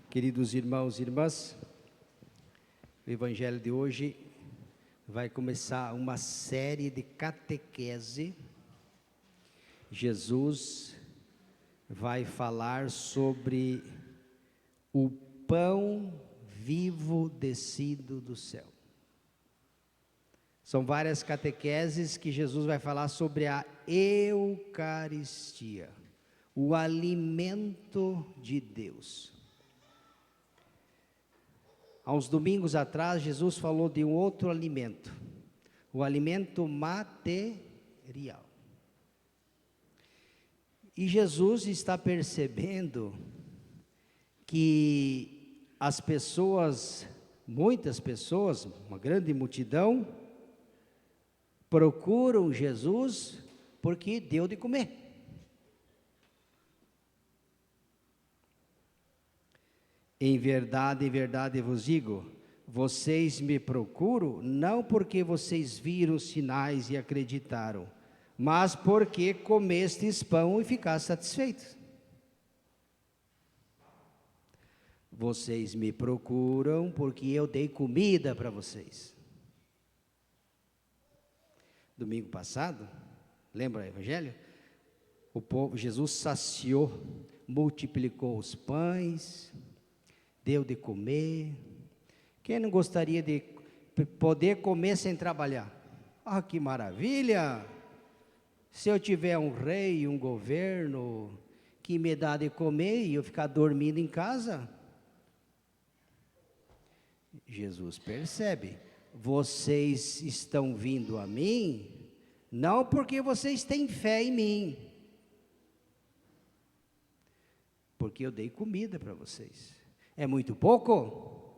Queridos irmãos e irmãs, o Evangelho de hoje vai começar uma série de catequese. Jesus vai falar sobre o pão vivo descido do céu. São várias catequeses que Jesus vai falar sobre a Eucaristia, o alimento de Deus. Há uns domingos atrás, Jesus falou de um outro alimento, o alimento material. E Jesus está percebendo que as pessoas, muitas pessoas, uma grande multidão, procuram Jesus porque deu de comer. Em verdade vos digo, vocês me procuram não porque vocês viram os sinais e acreditaram, mas porque comestes pão e ficaste satisfeitos. Vocês me procuram porque eu dei comida para vocês. Domingo passado, lembra o Evangelho? O povo, Jesus saciou, multiplicou os pães, deu de comer. Quem não gostaria de poder comer sem trabalhar? Ah, que maravilha! Se eu tiver um rei, um governo que me dá de comer e eu ficar dormindo em casa. Jesus percebe, vocês estão vindo a mim, não porque vocês têm fé em mim, porque eu dei comida para vocês. É muito pouco?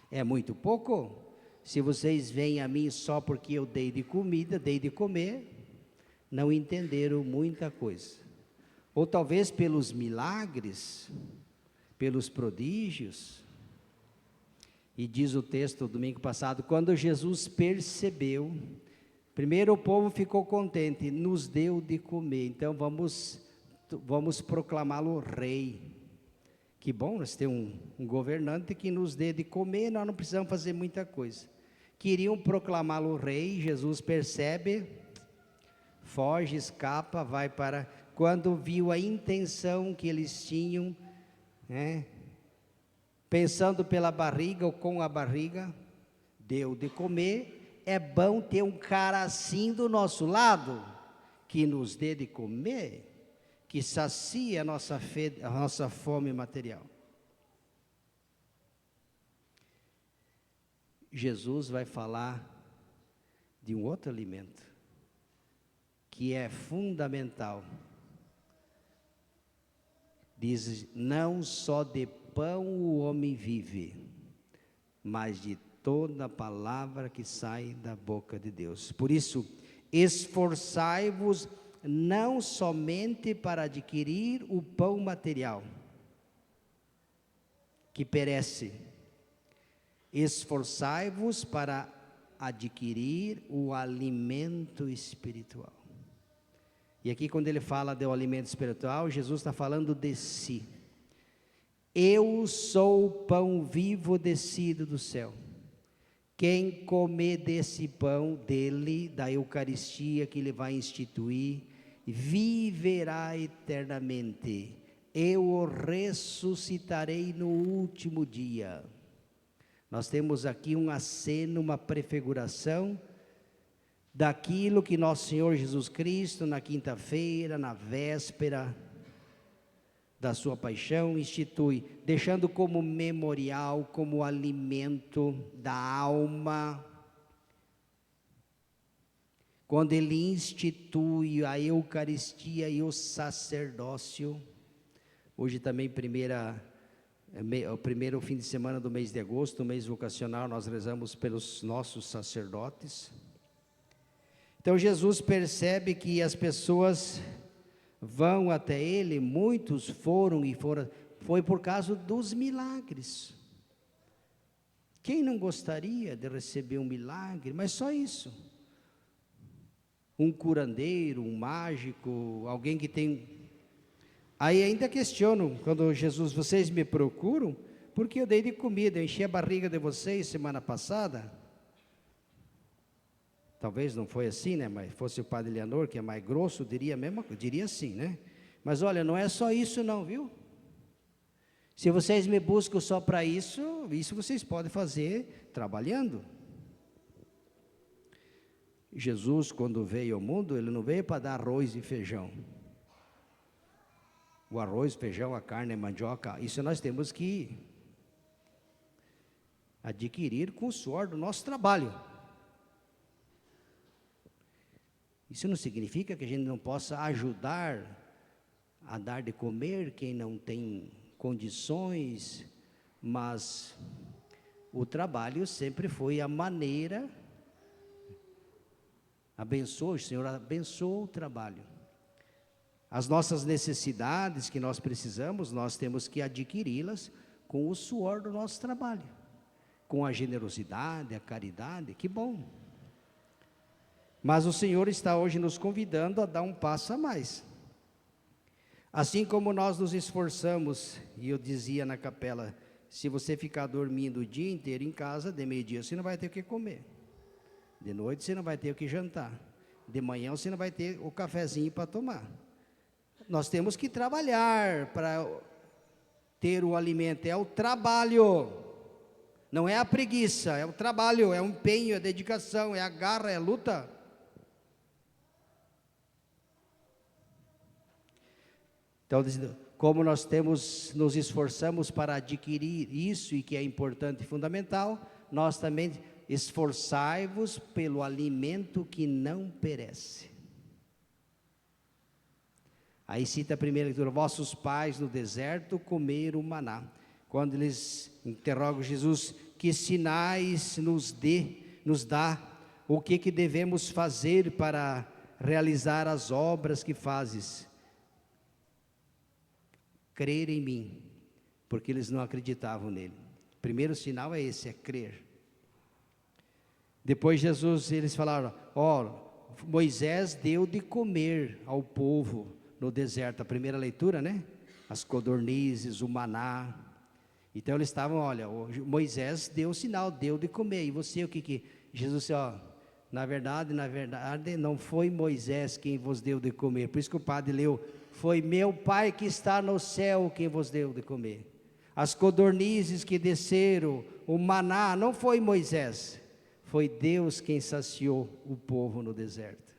É muito pouco? Se vocês vêm a mim só porque eu dei de comida, dei de comer, não entenderam muita coisa. Ou talvez pelos milagres, pelos prodígios. E diz o texto do domingo passado, quando Jesus percebeu, primeiro o povo ficou contente, nos deu de comer, então vamos proclamá-lo rei. Que bom nós temos um governante que nos dê de comer, nós não precisamos fazer muita coisa. Queriam proclamá-lo rei, Jesus percebe, foge, escapa, vai para... Quando viu a intenção que eles tinham, pensando pela barriga ou com a barriga, deu de comer. É bom ter um cara assim do nosso lado, que nos dê de comer, que sacia a nossa fome material. Jesus vai falar de um outro alimento, que é fundamental. Diz, não só de pão o homem vive, mas de toda palavra que sai da boca de Deus. Por isso, esforçai-vos não somente para adquirir o pão material, que perece, esforçai-vos para adquirir o alimento espiritual. E aqui quando ele fala do alimento espiritual, Jesus está falando de si. Eu sou o pão vivo descido do céu. Quem comer desse pão dele, da Eucaristia que ele vai instituir, viverá eternamente. Eu o ressuscitarei no último dia. Nós temos aqui um aceno, uma prefiguração daquilo que nosso Senhor Jesus Cristo, na quinta-feira, na véspera da sua paixão, institui, deixando como memorial, como alimento da alma. Quando ele institui a Eucaristia e o sacerdócio, hoje também o primeiro fim de semana do mês de agosto, o mês vocacional, nós rezamos pelos nossos sacerdotes. Então Jesus percebe que as pessoas vão até ele, muitos foi por causa dos milagres. Quem não gostaria de receber um milagre? Mas só isso. Um curandeiro, um mágico, alguém que tem Aí ainda questionam, quando Jesus, vocês me procuram, porque eu dei de comida, eu enchi a barriga de vocês semana passada. Talvez não foi assim, né? Mas fosse o padre Leonor, que é mais grosso, diria assim, né? Mas olha, não é só isso não, viu? Se vocês me buscam só para isso vocês podem fazer trabalhando. Jesus, quando veio ao mundo, ele não veio para dar arroz e feijão. O arroz, feijão, a carne, a mandioca, isso nós temos que adquirir com o suor do nosso trabalho. Isso não significa que a gente não possa ajudar a dar de comer quem não tem condições, mas o trabalho sempre foi a maneira. Abençoa, o Senhor abençoa o trabalho. As nossas necessidades que nós precisamos, nós temos que adquiri-las com o suor do nosso trabalho, com a generosidade, a caridade, que bom. Mas o Senhor está hoje nos convidando a dar um passo a mais. Assim como nós nos esforçamos, e eu dizia na capela, se você ficar dormindo o dia inteiro em casa, de meio-dia você não vai ter o que comer. De noite você não vai ter o que jantar. De manhã você não vai ter o cafezinho para tomar. Nós temos que trabalhar para ter o alimento, é o trabalho. Não é a preguiça, é o trabalho, é o empenho, é a dedicação, é a garra, é a luta. Então, como nós nos esforçamos para adquirir isso, e que é importante e fundamental, nós também esforçai-vos pelo alimento que não perece. Aí cita a primeira leitura, vossos pais no deserto comeram o maná. Quando eles interrogam Jesus, que sinais nos dá, o que devemos fazer para realizar as obras que fazes? Crer em mim, porque eles não acreditavam nele. O primeiro sinal é esse, é crer. Depois Jesus, eles falaram, Moisés deu de comer ao povo no deserto, a primeira leitura, né? As codornizes, o maná. Então eles estavam, Moisés deu o sinal, deu de comer. E você, o que Jesus disse, na verdade, não foi Moisés quem vos deu de comer. Por isso que o padre leu, foi meu Pai que está no céu quem vos deu de comer. As codornizes que desceram, o maná, não foi Moisés, foi Deus quem saciou o povo no deserto.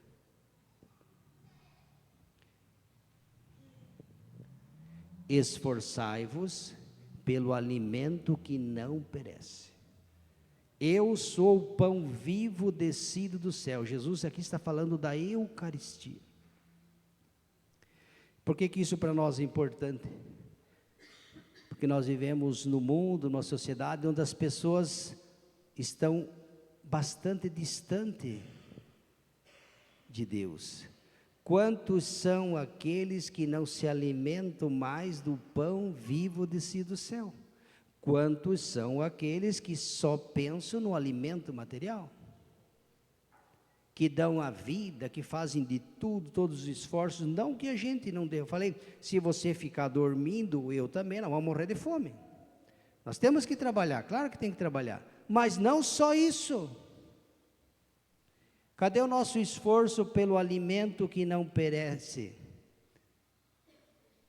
Esforçai-vos pelo alimento que não perece. Eu sou o pão vivo descido do céu. Jesus aqui está falando da Eucaristia. Por que isso para nós é importante? Porque nós vivemos no mundo, numa sociedade onde as pessoas estão bastante distantes de Deus. Quantos são aqueles que não se alimentam mais do pão vivo descido do céu? Quantos são aqueles que só pensam no alimento material? Que dão a vida, que fazem de tudo, todos os esforços, não que a gente não dê. Eu falei, se você ficar dormindo, eu também, nós vamos morrer de fome. Nós temos que trabalhar, claro que tem que trabalhar, mas não só isso. Cadê o nosso esforço pelo alimento que não perece?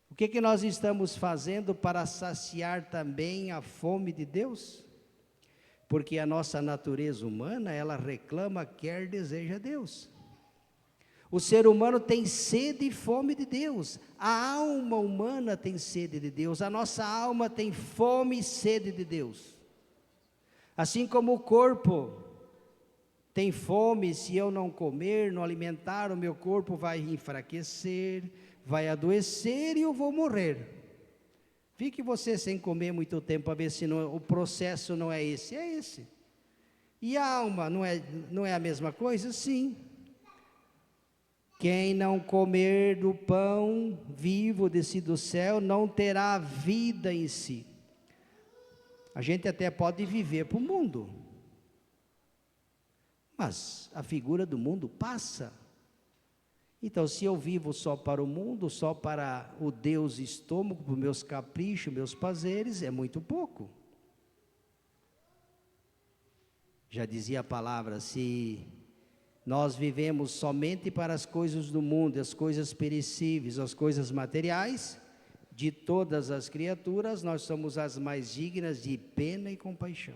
O que nós estamos fazendo para saciar também a fome de Deus? Porque a nossa natureza humana, ela reclama, quer, deseja Deus. O ser humano tem sede e fome de Deus. A alma humana tem sede de Deus. A nossa alma tem fome e sede de Deus. Assim como o corpo tem fome, se eu não comer, não alimentar, o meu corpo vai enfraquecer, vai adoecer e eu vou morrer. Fique você sem comer muito tempo para ver se o processo não é esse. É esse. E a alma não é a mesma coisa? Sim. Quem não comer do pão vivo descido do céu não terá vida em si. A gente até pode viver para o mundo, mas a figura do mundo passa. Então, se eu vivo só para o mundo, só para o Deus estômago, para os meus caprichos, meus prazeres, é muito pouco. Já dizia a palavra, se nós vivemos somente para as coisas do mundo, as coisas perecíveis, as coisas materiais, de todas as criaturas, nós somos as mais dignas de pena e compaixão.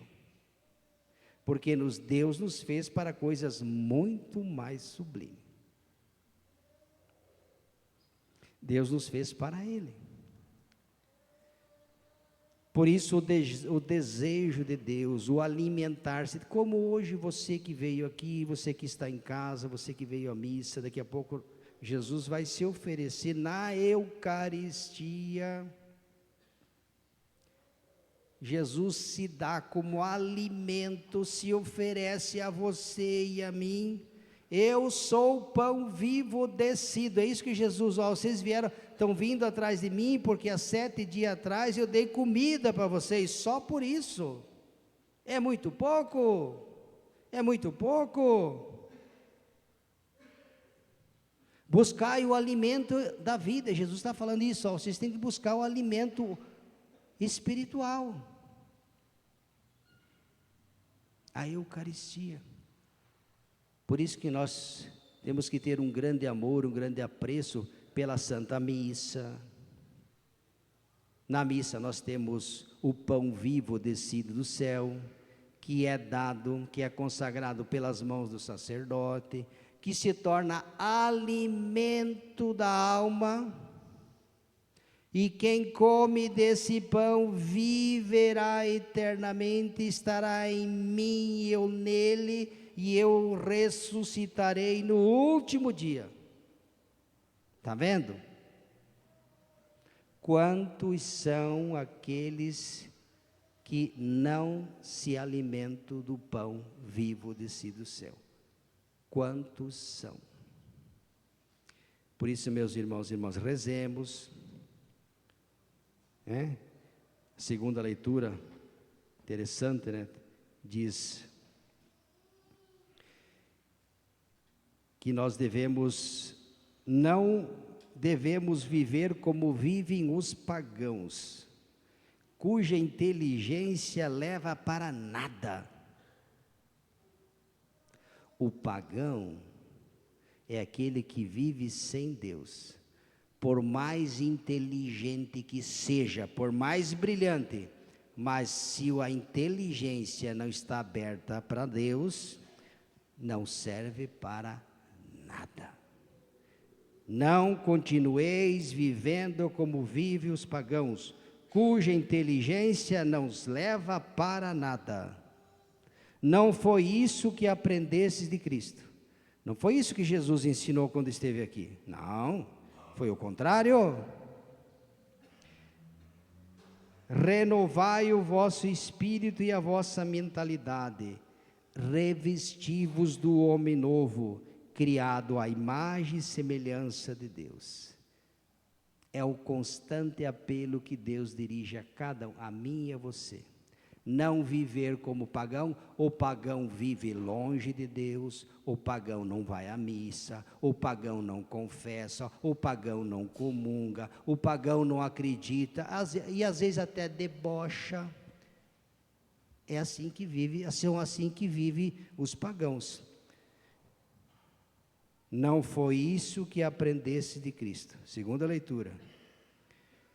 Porque Deus nos fez para coisas muito mais sublimes. Deus nos fez para Ele. Por isso o desejo de Deus, o alimentar-se, como hoje você que veio aqui, você que está em casa, você que veio à missa, daqui a pouco Jesus vai se oferecer na Eucaristia. Jesus se dá como alimento, se oferece a você e a mim. Eu sou o pão vivo descido. É isso que Jesus, vocês estão vindo atrás de mim, porque há 7 dias atrás eu dei comida para vocês, só por isso. É muito pouco? É muito pouco? Buscai o alimento da vida. Jesus está falando isso, vocês têm que buscar o alimento espiritual. A Eucaristia. Por isso que nós temos que ter um grande amor, um grande apreço pela Santa Missa. Na missa nós temos o pão vivo descido do céu, que é dado, que é consagrado pelas mãos do sacerdote, que se torna alimento da alma, e quem come desse pão viverá eternamente, estará em mim e eu nele, e eu ressuscitarei no último dia. Está vendo? Quantos são aqueles que não se alimentam do pão vivo descido do céu? Quantos são? Por isso, meus irmãos e irmãs, rezemos. Segunda leitura, interessante, né? Diz que nós não devemos viver como vivem os pagãos, cuja inteligência leva para nada. O pagão é aquele que vive sem Deus. Por mais inteligente que seja, por mais brilhante, mas se a inteligência não está aberta para Deus, não serve para nada. Não continueis vivendo como vivem os pagãos, cuja inteligência não os leva para nada. Não foi isso que aprendestes de Cristo. Não foi isso que Jesus ensinou quando esteve aqui. Não, foi o contrário. Renovai o vosso espírito e a vossa mentalidade. Revesti-vos do homem novo, criado à imagem e semelhança de Deus. É o constante apelo que Deus dirige a cada um, a mim e a você. Não viver como pagão. O pagão vive longe de Deus, o pagão não vai à missa, o pagão não confessa, o pagão não comunga, o pagão não acredita, e às vezes até debocha. É assim que vive, são assim que vivem os pagãos. Não foi isso que aprendeste de Cristo. Segunda leitura.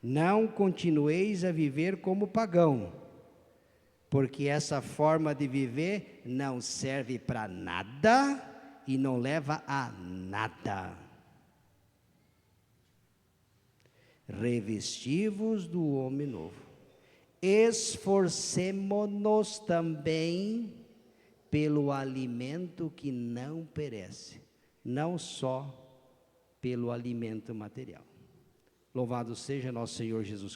Não continueis a viver como pagão, porque essa forma de viver não serve para nada e não leva a nada. Revesti-vos do homem novo. Esforcemo-nos também pelo alimento que não perece, não só pelo alimento material. Louvado seja nosso Senhor Jesus